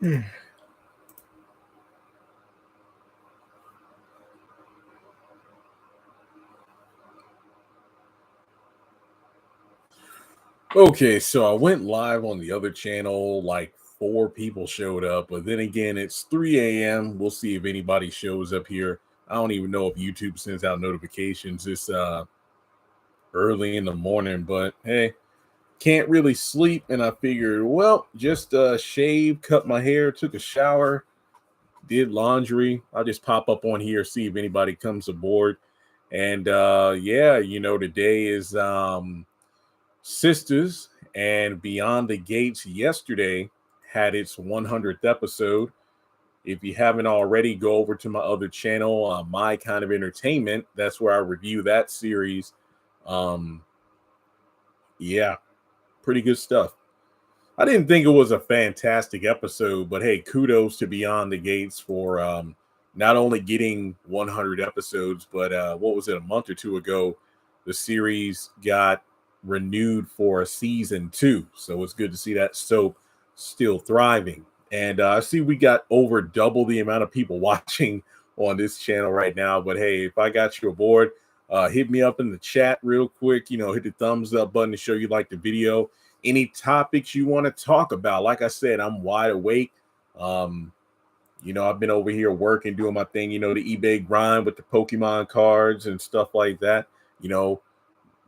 Okay, so I went live on the other channel, like four people showed up, but then again, it's 3 a.m. We'll see if anybody shows up here. I don't even know if YouTube sends out notifications this early in the morning, but hey, can't really sleep. And I figured, well, just shave, cut my hair, took a shower, did laundry. I'll just pop up on here, see if anybody comes aboard. And yeah, today is Sistas, and Beyond the Gates yesterday had its 100th episode. If you haven't already, go over to my other channel, My Kind of Entertainment. That's where I review that series. Um, yeah, pretty good stuff. I didn't think it was a fantastic episode, but hey, kudos to Beyond the Gates for not only getting 100 episodes, but what was it, a month or two ago, the series got renewed for a season 2. So it's good to see that soap still thriving. And I see we got over double the amount of people watching on this channel right now. But hey, if I got you aboard, hit me up in the chat real quick. Hit the thumbs up button to show you like the video. Any topics you want to talk about. Like I said, I'm wide awake. I've been over here working, doing my thing, the eBay grind with the Pokemon cards and stuff like that.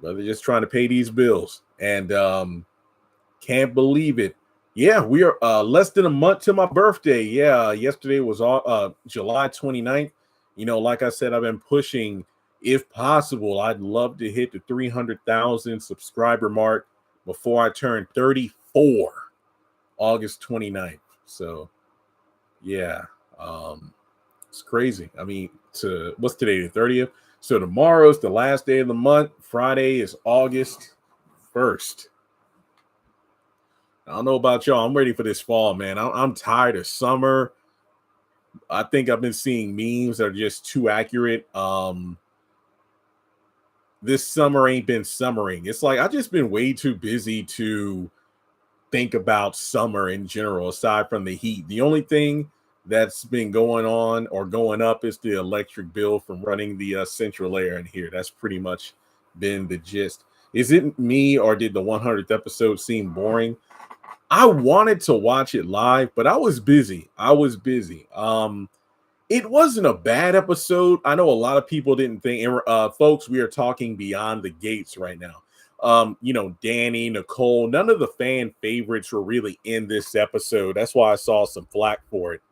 They're just trying to pay these bills. And can't believe it. Yeah, we are less than a month to my birthday. Yeah, yesterday was July 29th. Like I said, I've been pushing, if possible, I'd love to hit the 300,000 subscriber mark before I turn 34, August 29th. So, yeah, it's crazy. I mean, what's today, the 30th? So tomorrow's the last day of the month. Friday is August 1st. I don't know about y'all. I'm ready for this fall, man. I'm tired of summer. I think I've been seeing memes that are just too accurate. This summer ain't been summering. It's like I've just been way too busy to think about summer in general, aside from the heat. The only thing that's been going on or going up is the electric bill from running the central air in here. That's pretty much been the gist. Is it me, or did the 100th episode seem boring? I wanted to watch it live, but I was busy. It wasn't a bad episode. I know a lot of people didn't think. Folks, we are talking Beyond the Gates right now. Danny, Nicole, none of the fan favorites were really in this episode. That's why I saw some flack for it.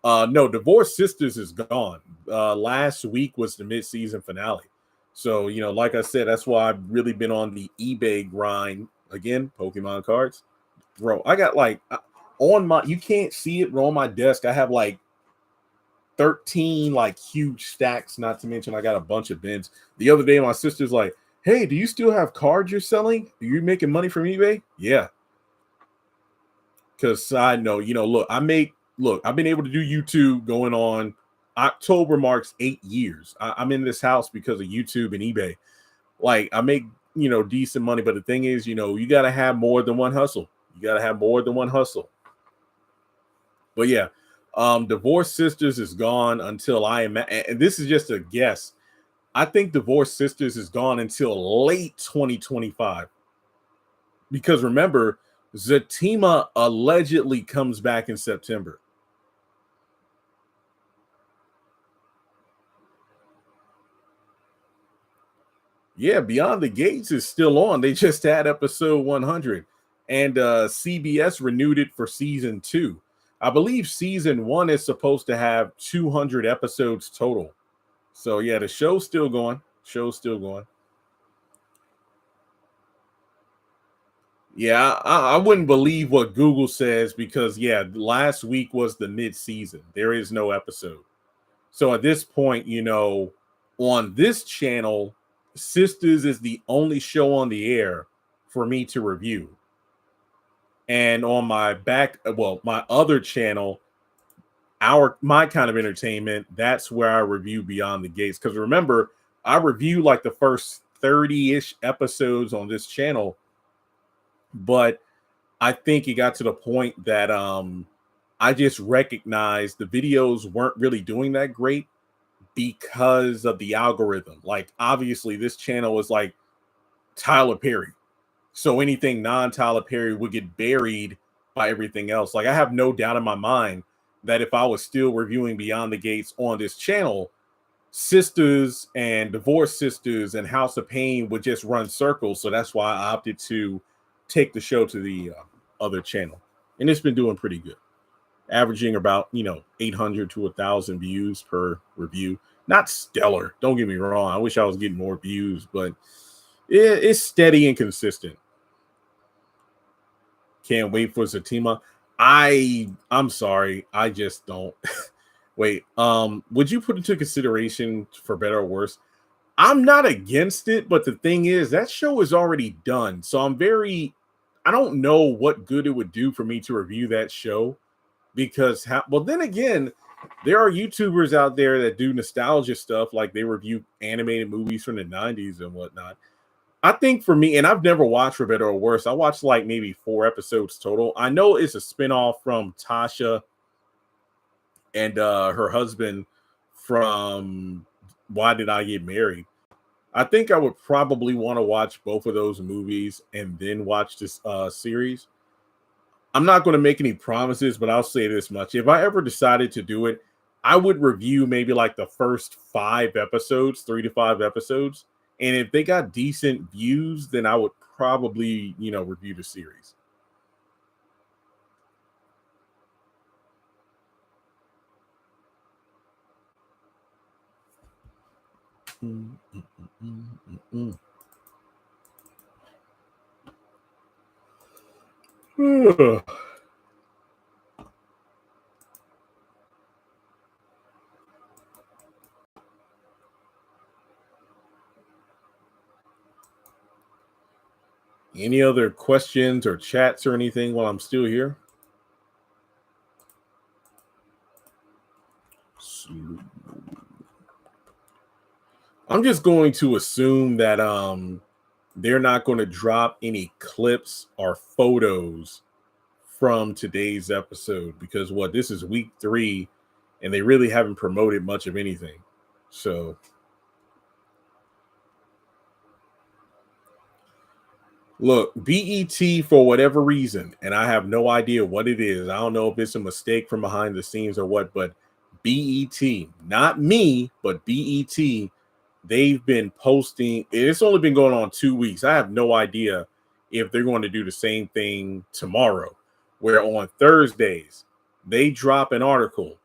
No, Divorced Sisters is gone. Last week was the mid-season finale. So, like I said, that's why I've really been on the eBay grind. Again, Pokemon cards. Bro, I got you can't see it, but on my desk, I have 13 huge stacks, not to mention I got a bunch of bins. The other day, my sister's like, hey, do you still have cards you're selling? Are you making money from eBay? Yeah. Because side note, look, I've been able to do YouTube going on. October marks 8 years. I'm in this house because of YouTube and eBay. I make, decent money. But the thing is, you got to have more than one hustle. But yeah, Divorced Sisters is gone until and this is just a guess. I think Divorced Sisters is gone until late 2025. Because remember, Zatima allegedly comes back in September. Yeah, Beyond the Gates is still on. They just had episode 100. And CBS renewed it for season 2. I believe season 1 is supposed to have 200 episodes total. So yeah, the show's still going. Yeah, I wouldn't believe what Google says because yeah, last week was the mid-season. There is no episode. So at this point, on this channel, Sisters is the only show on the air for me to review. And on my my other channel, My Kind of Entertainment, that's where I review Beyond the Gates. Because remember, I review the first 30-ish episodes on this channel, but I think it got to the point that I just recognized the videos weren't really doing that great because of the algorithm. Like, obviously, this channel is like Tyler Perry. So anything non-Tyler Perry would get buried by everything else. Like, I have no doubt in my mind that if I was still reviewing Beyond the Gates on this channel, Sisters and Divorce Sisters and House of Pain would just run circles. So that's why I opted to take the show to the other channel. And it's been doing pretty good, averaging about 800 to 1,000 views per review. Not stellar, don't get me wrong. I wish I was getting more views, but it's steady and consistent. Can't wait for Zatima. I'm sorry, I just don't. Wait, would you put into consideration For Better or Worse? I'm not against it, but the thing is, that show is already done. So I don't know what good it would do for me to review that show, because well, then again, there are YouTubers out there that do nostalgia stuff, like they review animated movies from the 90s and whatnot. I think for me, and I've never watched For Better or Worse, I watched like maybe 4 episodes total. I know it's a spinoff from Tasha and her husband from Why Did I Get Married. I think I would probably want to watch both of those movies and then watch this series. I'm not going to make any promises, but I'll say this much. If I ever decided to do it, I would review maybe like the first 5 episodes, 3 to 5 episodes. And if they got decent views, then I would probably, review the series. Any other questions or chats or anything while I'm still here? I'm just going to assume that they're not going to drop any clips or photos from today's episode, because this is week 3 and they really haven't promoted much of anything. So look, BET, for whatever reason, and I have no idea what it is. I don't know if it's a mistake from behind the scenes or what, but BET, not me, but BET, they've been posting. It's only been going on 2 weeks. I have no idea if they're going to do the same thing tomorrow, where on Thursdays they drop an article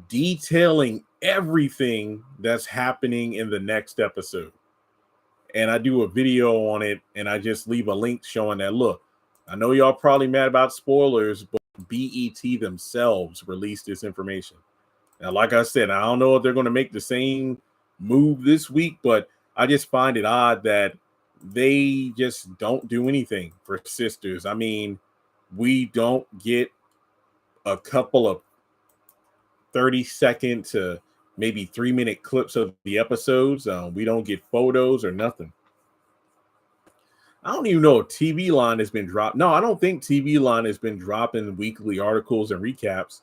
detailing everything that's happening in the next episode. And I do a video on it, and I just leave a link showing that, look, I know y'all probably mad about spoilers, but BET themselves released this information. Now, like I said, I don't know if they're going to make the same move this week, but I just find it odd that they just don't do anything for Sisters. I mean, we don't get a couple of 30-second to maybe 3-minute clips of the episodes. We don't get photos or nothing. I don't even know if TV Line has been dropped. No, I don't think TV Line has been dropping weekly articles and recaps.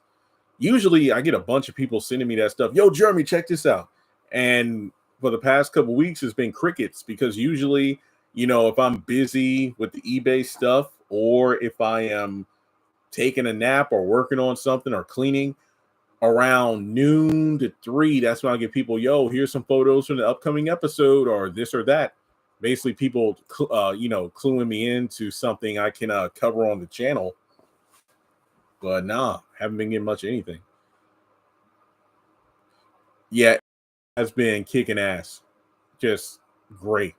Usually I get a bunch of people sending me that stuff. Yo, Jeremy, check this out. And for the past couple of weeks, it's been crickets, because usually, if I'm busy with the eBay stuff, or if I am taking a nap or working on something or cleaning, around noon to 3, that's when I get people, yo, here's some photos from the upcoming episode or this or that. Basically, people, cluing me into something I can cover on the channel. But nah, haven't been getting much of anything. Yeah, it has been kicking ass. Just great.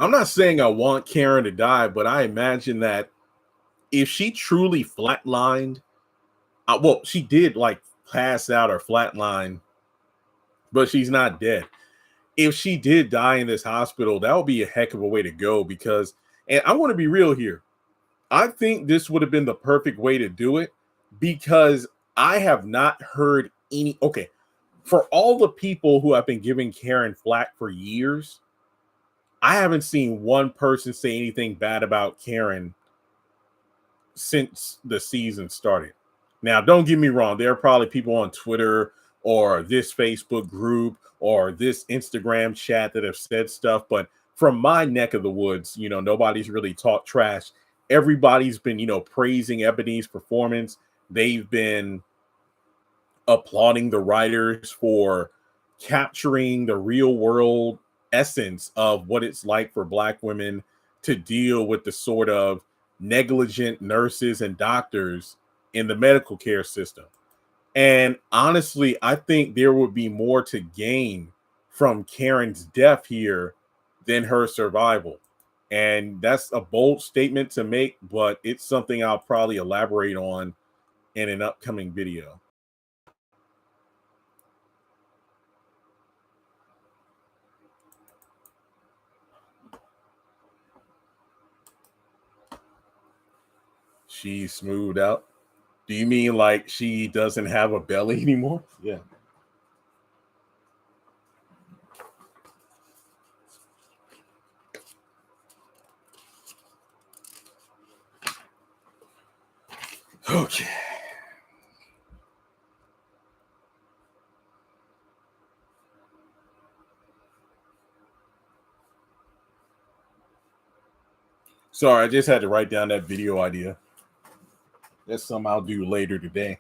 I'm not saying I want Karen to die, but I imagine that if she truly flatlined, well, she did like pass out or flatline, but she's not dead. If she did die in this hospital, that would be a heck of a way to go, because, and I want to be real here, I think this would have been the perfect way to do it, because I have not heard any. Okay, For all the people who have been giving Karen flack for years, I haven't seen one person say anything bad about Karen since the season started. Now, don't get me wrong, there are probably people on Twitter or this Facebook group or this Instagram chat that have said stuff, but from my neck of the woods, nobody's really talked trash. Everybody's been, praising Ebony's performance. They've been applauding the writers for capturing the real world essence of what it's like for Black women to deal with the sort of negligent nurses and doctors in the medical care system. And honestly, I think there would be more to gain from Karen's death here than her survival. And that's a bold statement to make, but it's something I'll probably elaborate on in an upcoming video. She smoothed out. Do you mean like she doesn't have a belly anymore? Yeah. Okay. Sorry, I just had to write down that video idea. That's something I'll do later today.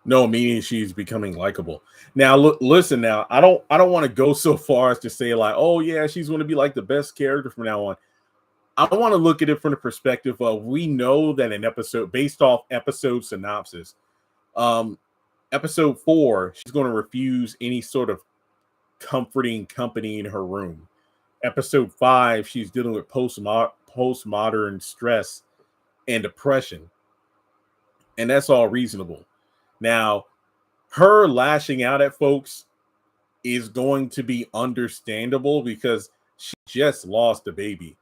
No, meaning she's becoming likable. Now, listen. Now, I don't want to go so far as to say like, oh yeah, she's going to be like the best character from now on. I want to look at it from the perspective of we know that an episode based off episode synopsis, episode 4, she's going to refuse any sort of comforting company in her room. Episode 5, she's dealing with postmodern stress and depression, and that's all reasonable. Now, her lashing out at folks is going to be understandable because she just lost a baby.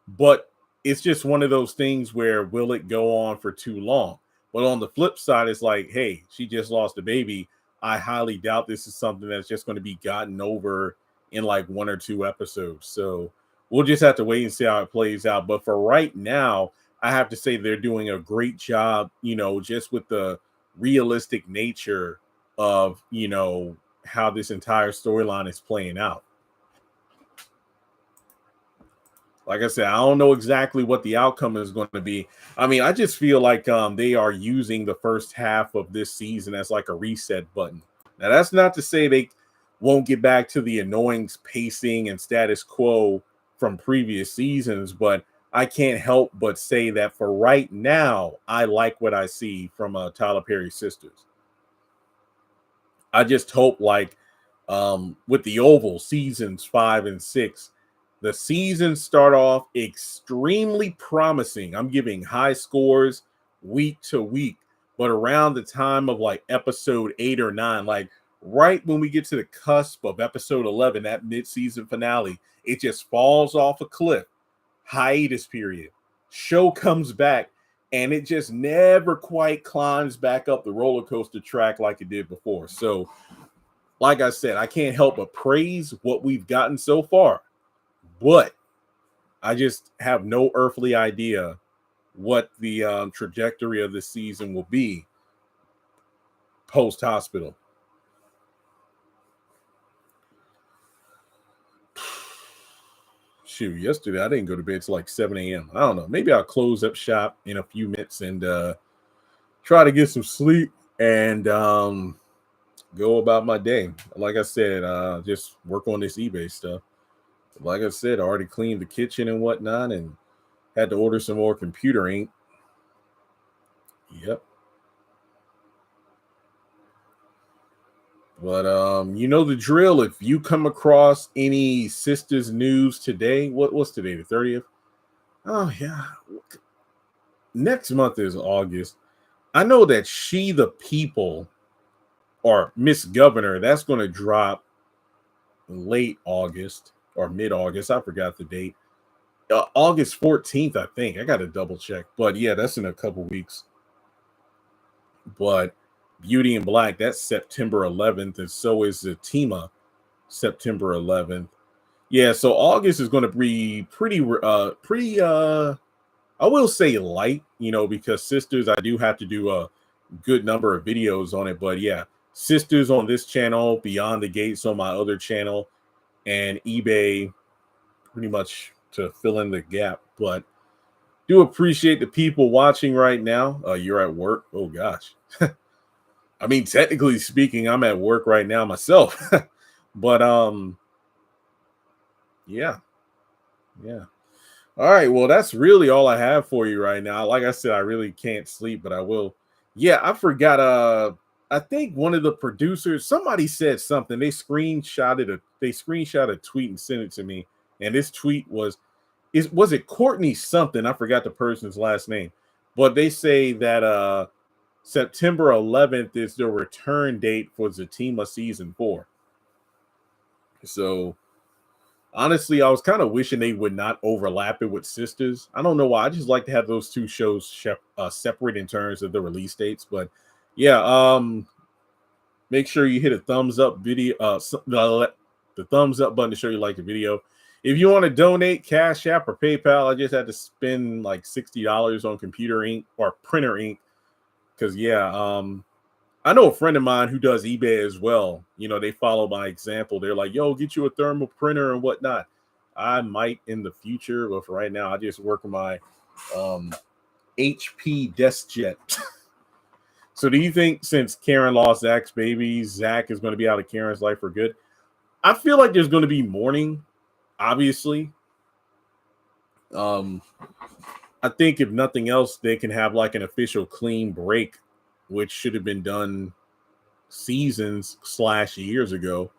But it's just one of those things where will it go on for too long? But on the flip side, it's like, hey, she just lost a baby. I highly doubt this is something that's just going to be gotten over in like 1 or 2 episodes. So we'll just have to wait and see how it plays out. But for right now, I have to say they're doing a great job, just with the realistic nature of, how this entire storyline is playing out. Like I said, I don't know exactly what the outcome is going to be. I mean, I just feel like they are using the first half of this season as like a reset button. Now, that's not to say they won't get back to the annoying pacing and status quo from previous seasons, but I can't help but say that for right now, I like what I see from Tyler Perry's Sistas. I just hope, like with the Oval seasons 5 and 6, the seasons start off extremely promising. I'm giving high scores week to week, but around the time of like episode 8 or 9, like right when we get to the cusp of episode 11, that mid-season finale, it just falls off a cliff. Hiatus period. Show comes back, and it just never quite climbs back up the roller coaster track like it did before. So, like I said, I can't help but praise what we've gotten so far, but I just have no earthly idea what the trajectory of the season will be post-hospital. Shoot, yesterday I didn't go to bed till like 7 a.m. I don't know. Maybe I'll close up shop in a few minutes and try to get some sleep and go about my day. Like I said, just work on this eBay stuff. Like I said, I already cleaned the kitchen and whatnot and had to order some more computer ink. Yep. But you know the drill. If you come across any Sistas news today, what's today, the 30th? Oh yeah. Next month is August. I know that She the People or Miss Governor, that's going to drop late August or mid-August. I forgot the date. August 14th, I think. I got to double check. But yeah, that's in a couple weeks. But Beauty in Black, that's September 11th, and so is Zatima, September 11th. Yeah, so August is going to be pretty I will say light, because Sisters, I do have to do a good number of videos on it. But yeah, Sisters on this channel, Beyond the Gates on my other channel, and eBay pretty much to fill in the gap. But do appreciate the people watching right now. You're at work. Oh gosh. I mean, technically speaking, I'm at work right now myself. But yeah. Yeah. All right, well, that's really all I have for you right now. Like I said, I really can't sleep, but I will. Yeah, I forgot. I think one of the producers, somebody said something. They screenshot a tweet and sent it to me. And this tweet was it Courtney something? I forgot the person's last name. But they say that September 11th is the return date for Zatima season 4. So honestly, I was kind of wishing they would not overlap it with Sisters. I don't know why. I just like to have those two shows separate in terms of the release dates. But yeah, make sure you hit a thumbs up video, the thumbs up button to show you like the video. If you want to donate, Cash App or PayPal, I just had to spend like $60 on computer ink or printer ink. Because I know a friend of mine who does eBay as well. They follow my example. They're like, yo, get you a thermal printer and whatnot. I might in the future, but for right now, I just work on my HP DeskJet. So do you think since Karen lost Zach's baby, Zach is going to be out of Karen's life for good? I feel like there's going to be mourning, obviously. I think if nothing else, they can have like an official clean break, which should have been done seasons/years ago.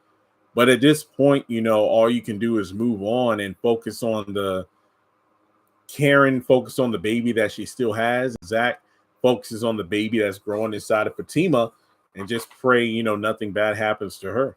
But at this point, all you can do is move on and focus on focus on the baby that she still has. Zach focuses on the baby that's growing inside of Fatima and just pray, nothing bad happens to her.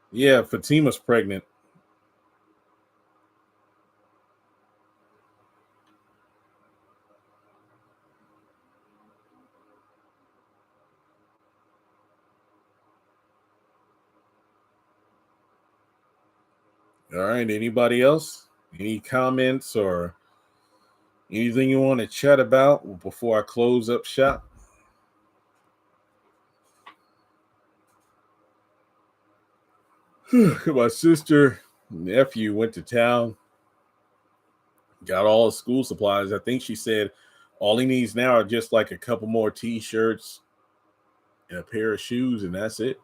Yeah, Fatima's pregnant. All right. Anybody else? Any comments or anything you want to chat about before I close up shop? My sister, nephew went to town, got all the school supplies. I think she said all he needs now are just like a couple more t-shirts and a pair of shoes, and that's it.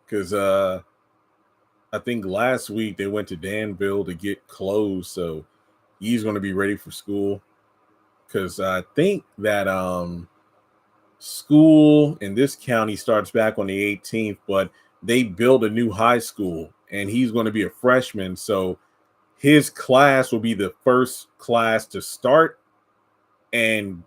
Because I think last week they went to Danville to get clothes, so he's going to be ready for school. Because I think that school in this county starts back on the 18th, but they built a new high school, and he's going to be a freshman. So his class will be the first class to start and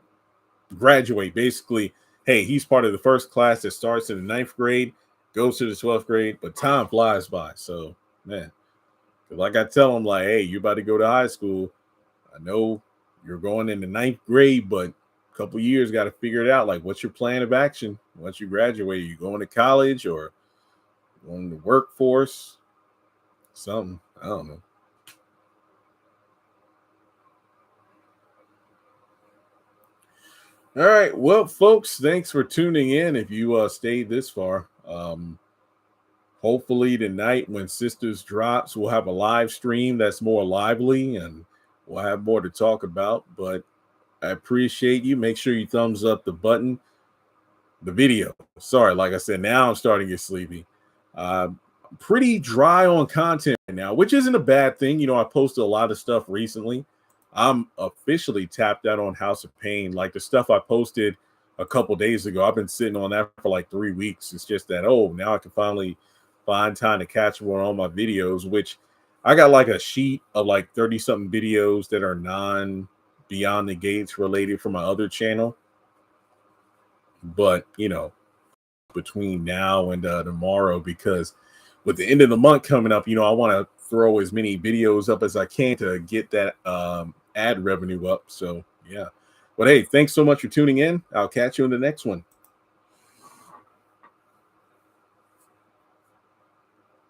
graduate. Basically, hey, he's part of the first class that starts in the 9th grade, goes to the 12th grade, but time flies by. So, man, like I tell him, like, hey, you're about to go to high school. I know you're going in the 9th grade, but a couple years got to figure it out. Like, what's your plan of action once you graduate? Are you going to college or going to the workforce? Something. I don't know. All right. Well, folks, thanks for tuning in. If you stayed this far, hopefully tonight when Sisters drops, we'll have a live stream that's more lively and we'll have more to talk about. But I appreciate you. Make sure you thumbs up the video. Sorry, like I said, now I'm starting to get sleepy. Pretty dry on content right now, which isn't a bad thing. I posted a lot of stuff recently. I'm officially tapped out on House of Pain. Like the stuff I posted a couple days ago, I've been sitting on that for like 3 weeks. It's just that, now I can finally find time to catch up on all my videos, which I got like a sheet of like 30 something videos that are non Beyond the Gates related from my other channel. But, you know, between now and tomorrow, because with the end of the month coming up, you know, I want to throw as many videos up as I can to get that ad revenue up. So, yeah. But hey, thanks so much for tuning in. I'll catch you in the next one.